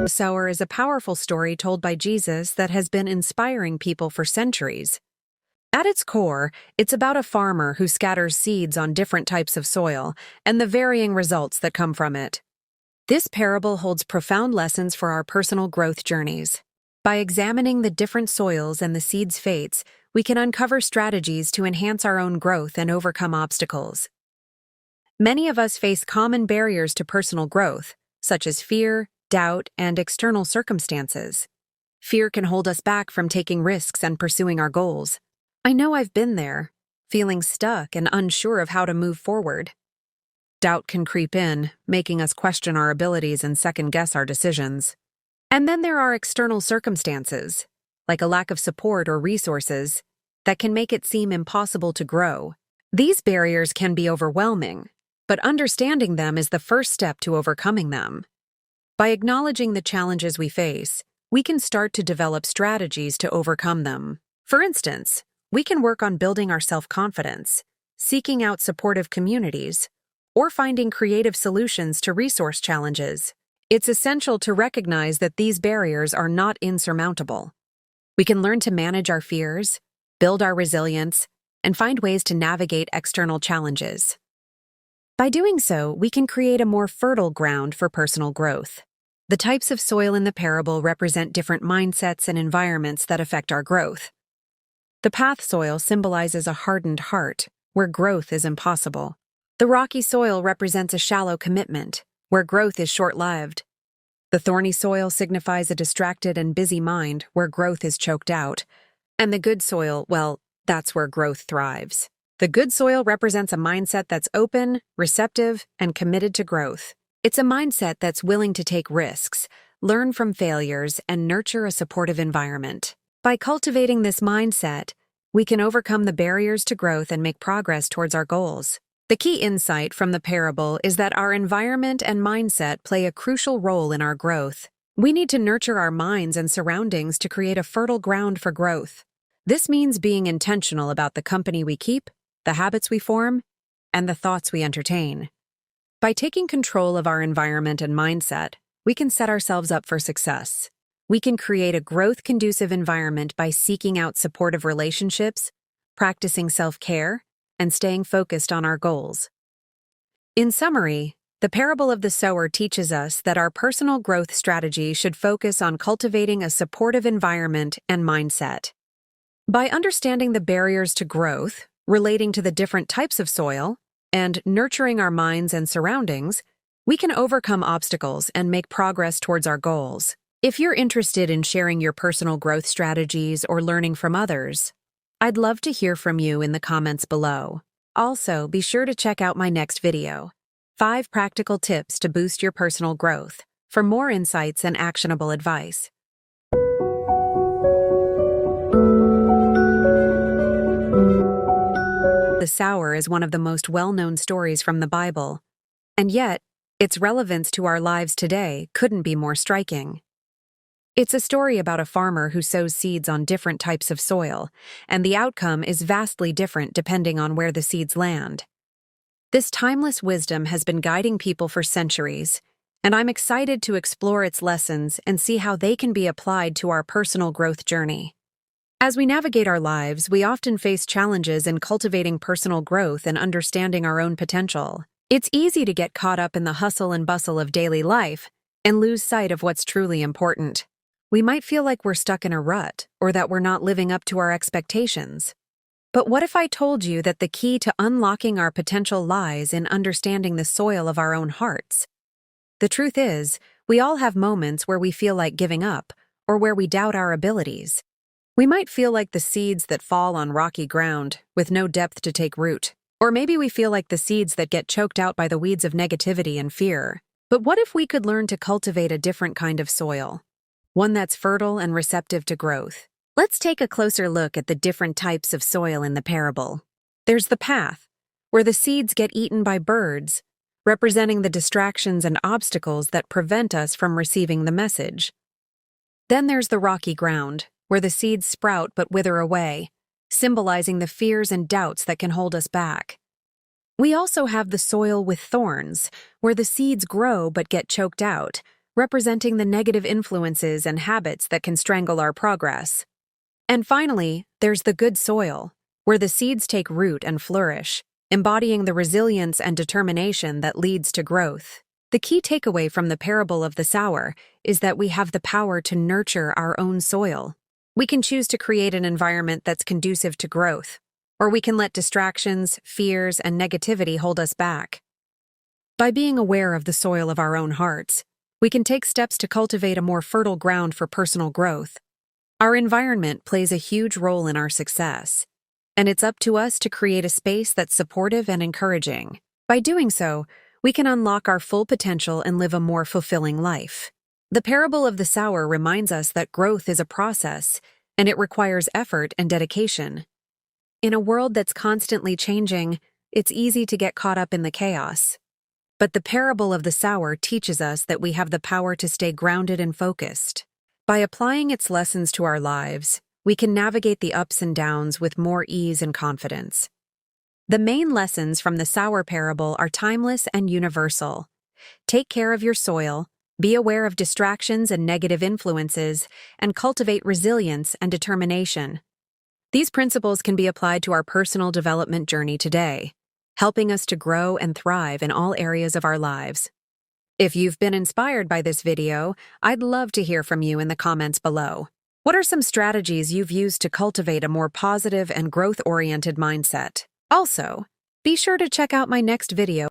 Sower is a powerful story told by Jesus that has been inspiring people for centuries. At its core, it's about a farmer who scatters seeds on different types of soil and the varying results that come from it. This parable holds profound lessons for our personal growth journeys. By examining the different soils and the seeds' fates, we can uncover strategies to enhance our own growth and overcome obstacles. Many of us face common barriers to personal growth, such as fear, doubt, and external circumstances. Fear can hold us back from taking risks and pursuing our goals. I know I've been there, feeling stuck and unsure of how to move forward. Doubt can creep in, making us question our abilities and second-guess our decisions. And then there are external circumstances, like a lack of support or resources, that can make it seem impossible to grow. These barriers can be overwhelming, but understanding them is the first step to overcoming them. By acknowledging the challenges we face, we can start to develop strategies to overcome them. For instance, we can work on building our self-confidence, seeking out supportive communities, or finding creative solutions to resource challenges. It's essential to recognize that these barriers are not insurmountable. We can learn to manage our fears, build our resilience, and find ways to navigate external challenges. By doing so, we can create a more fertile ground for personal growth. The types of soil in the parable represent different mindsets and environments that affect our growth. The path soil symbolizes a hardened heart, where growth is impossible. The rocky soil represents a shallow commitment, where growth is short-lived. The thorny soil signifies a distracted and busy mind, where growth is choked out. And the good soil, well, that's where growth thrives. The good soil represents a mindset that's open, receptive, and committed to growth. It's a mindset that's willing to take risks, learn from failures, and nurture a supportive environment. By cultivating this mindset, we can overcome the barriers to growth and make progress towards our goals. The key insight from the parable is that our environment and mindset play a crucial role in our growth. We need to nurture our minds and surroundings to create a fertile ground for growth. This means being intentional about the company we keep, the habits we form, and the thoughts we entertain. By taking control of our environment and mindset, we can set ourselves up for success. We can create a growth-conducive environment by seeking out supportive relationships, practicing self-care, and staying focused on our goals. In summary, the parable of the sower teaches us that our personal growth strategy should focus on cultivating a supportive environment and mindset. By understanding the barriers to growth, relating to the different types of soil, and nurturing our minds and surroundings, we can overcome obstacles and make progress towards our goals. If you're interested in sharing your personal growth strategies or learning from others, I'd love to hear from you in the comments below. Also, be sure to check out my next video, 5 Practical Tips to Boost Your Personal Growth, for more insights and actionable advice. The Sower is one of the most well-known stories from the Bible, and yet, its relevance to our lives today couldn't be more striking. It's a story about a farmer who sows seeds on different types of soil, and the outcome is vastly different depending on where the seeds land. This timeless wisdom has been guiding people for centuries, and I'm excited to explore its lessons and see how they can be applied to our personal growth journey. As we navigate our lives, we often face challenges in cultivating personal growth and understanding our own potential. It's easy to get caught up in the hustle and bustle of daily life and lose sight of what's truly important. We might feel like we're stuck in a rut or that we're not living up to our expectations. But what if I told you that the key to unlocking our potential lies in understanding the soil of our own hearts? The truth is, we all have moments where we feel like giving up or where we doubt our abilities. We might feel like the seeds that fall on rocky ground with no depth to take root. Or maybe we feel like the seeds that get choked out by the weeds of negativity and fear. But what if we could learn to cultivate a different kind of soil? One that's fertile and receptive to growth. Let's take a closer look at the different types of soil in the parable. There's the path, where the seeds get eaten by birds, representing the distractions and obstacles that prevent us from receiving the message. Then there's the rocky ground, where the seeds sprout but wither away, symbolizing the fears and doubts that can hold us back. We also have the soil with thorns, where the seeds grow but get choked out, representing the negative influences and habits that can strangle our progress. And finally, there's the good soil, where the seeds take root and flourish, embodying the resilience and determination that leads to growth. The key takeaway from the parable of the sower is that we have the power to nurture our own soil. We can choose to create an environment that's conducive to growth, or we can let distractions, fears, and negativity hold us back. By being aware of the soil of our own hearts, we can take steps to cultivate a more fertile ground for personal growth. Our environment plays a huge role in our success, and it's up to us to create a space that's supportive and encouraging. By doing so, we can unlock our full potential and live a more fulfilling life. The parable of the sower reminds us that growth is a process, and it requires effort and dedication. In a world that's constantly changing, it's easy to get caught up in the chaos. But the parable of the sower teaches us that we have the power to stay grounded and focused. By applying its lessons to our lives, we can navigate the ups and downs with more ease and confidence. The main lessons from the sower parable are timeless and universal. Take care of your soil, be aware of distractions and negative influences, and cultivate resilience and determination. These principles can be applied to our personal development journey today, helping us to grow and thrive in all areas of our lives. If you've been inspired by this video, I'd love to hear from you in the comments below. What are some strategies you've used to cultivate a more positive and growth-oriented mindset? Also, be sure to check out my next video.